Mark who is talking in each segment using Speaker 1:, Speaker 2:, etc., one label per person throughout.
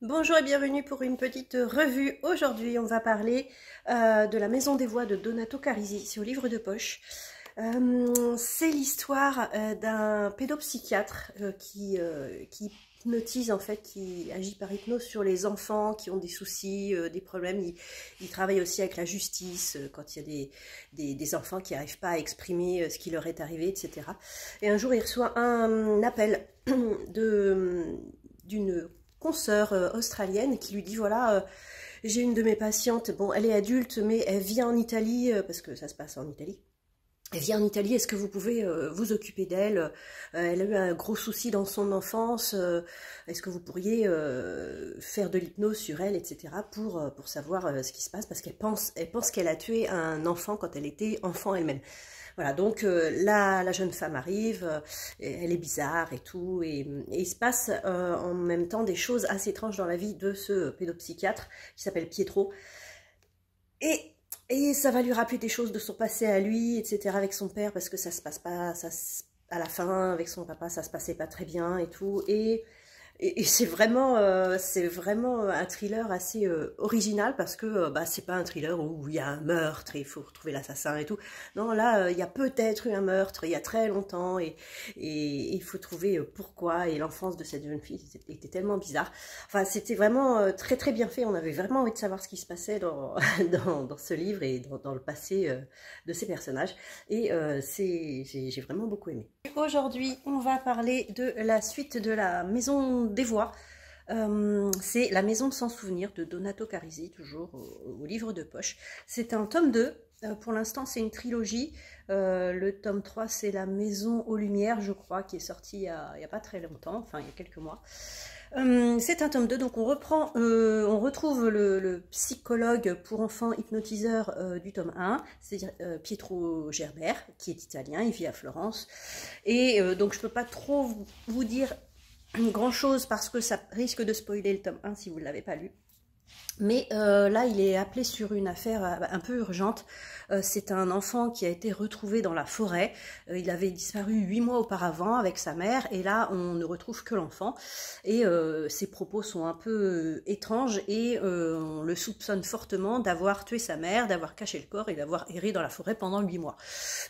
Speaker 1: Bonjour et bienvenue pour une petite revue. Aujourd'hui, on va parler de La Maison des Voix de Donato Carisi. C'est au livre de poche. C'est l'histoire d'un pédopsychiatre qui hypnotise, en fait, qui agit par hypnose sur les enfants qui ont des soucis, des problèmes. Il travaille aussi avec la justice quand il y a des enfants qui n'arrivent pas à exprimer ce qui leur est arrivé, etc. Et un jour, il reçoit un appel d'une consoeur australienne qui lui dit voilà, j'ai une de mes patientes, bon elle est adulte mais elle vient en Italie parce que ça se passe en Italie. Elle vient en Italie, est-ce que vous pouvez vous occuper d'elle? Elle a eu un gros souci dans son enfance, est-ce que vous pourriez faire de l'hypnose sur elle, etc. pour savoir ce qui se passe, parce qu'elle pense qu'elle a tué un enfant quand elle était enfant elle-même. Voilà, donc la jeune femme arrive, elle est bizarre et tout, et il se passe en même temps des choses assez étranges dans la vie de ce pédopsychiatre qui s'appelle Pietro. Et ça va lui rappeler des choses de son passé à lui, etc. avec son père, parce que ça se passe pas, à la fin, avec son papa, ça se passait pas très bien et tout. Et c'est vraiment un thriller assez original, parce que bah, c'est pas un thriller où il y a un meurtre et il faut retrouver l'assassin et tout. Non, là, il y a peut-être eu un meurtre il y a très longtemps et il faut trouver pourquoi. Et l'enfance de cette jeune fille était tellement bizarre. Enfin, c'était vraiment très très bien fait. On avait vraiment envie de savoir ce qui se passait dans, dans ce livre et dans le passé de ces personnages. Et j'ai vraiment beaucoup aimé. Aujourd'hui, on va parler de la suite de La Maison des Voix. C'est La Maison sans souvenir de Donato Carisi, toujours au livre de poche. C'est un tome 2. Pour l'instant, c'est une trilogie. Le tome 3, c'est La Maison aux Lumières, je crois, qui est sorti il y a pas très longtemps, enfin il y a quelques mois. C'est un tome 2, donc on retrouve le psychologue pour enfants hypnotiseur du tome 1, c'est-à-dire Pietro Gerbert, qui est italien, il vit à Florence. Et donc je ne peux pas trop vous dire grand-chose parce que ça risque de spoiler le tome 1 si vous ne l'avez pas lu. Mais là, il est appelé sur une affaire un peu urgente. C'est un enfant qui a été retrouvé dans la forêt. Il avait disparu 8 mois auparavant avec sa mère. Et là, on ne retrouve que l'enfant. Et ses propos sont un peu étranges. Et on le soupçonne fortement d'avoir tué sa mère, d'avoir caché le corps et d'avoir erré dans la forêt pendant 8 mois.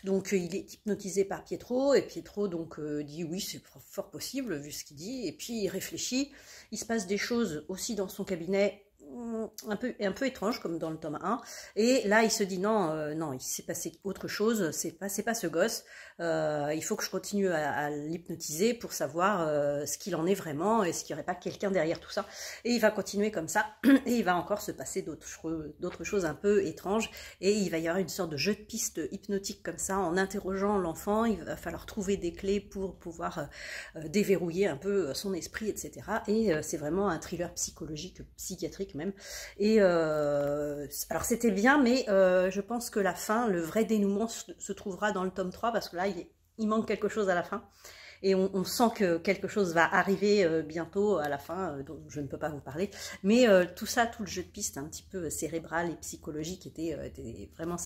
Speaker 1: Donc, il est hypnotisé par Pietro. Et Pietro donc dit oui, c'est fort possible vu ce qu'il dit. Et puis, il réfléchit. Il se passe des choses aussi dans son cabinet un peu étrange comme dans le tome 1, et là il se dit non, non, il s'est passé autre chose, c'est pas ce gosse, il faut que je continue à l'hypnotiser pour savoir ce qu'il en est vraiment, est-ce qu'il n'y aurait pas quelqu'un derrière tout ça, et il va continuer comme ça, et il va encore se passer d'autres choses un peu étranges, et il va y avoir une sorte de jeu de piste hypnotique comme ça, en interrogeant l'enfant, il va falloir trouver des clés pour pouvoir déverrouiller un peu son esprit, etc. Et c'est vraiment un thriller psychologique, psychiatrique même. Et alors c'était bien, mais je pense que la fin, le vrai dénouement se trouvera dans le tome 3, parce que là il manque quelque chose à la fin. Et on sent que quelque chose va arriver bientôt à la fin, dont je ne peux pas vous parler. Mais tout ça, tout le jeu de piste un petit peu cérébral et psychologique était vraiment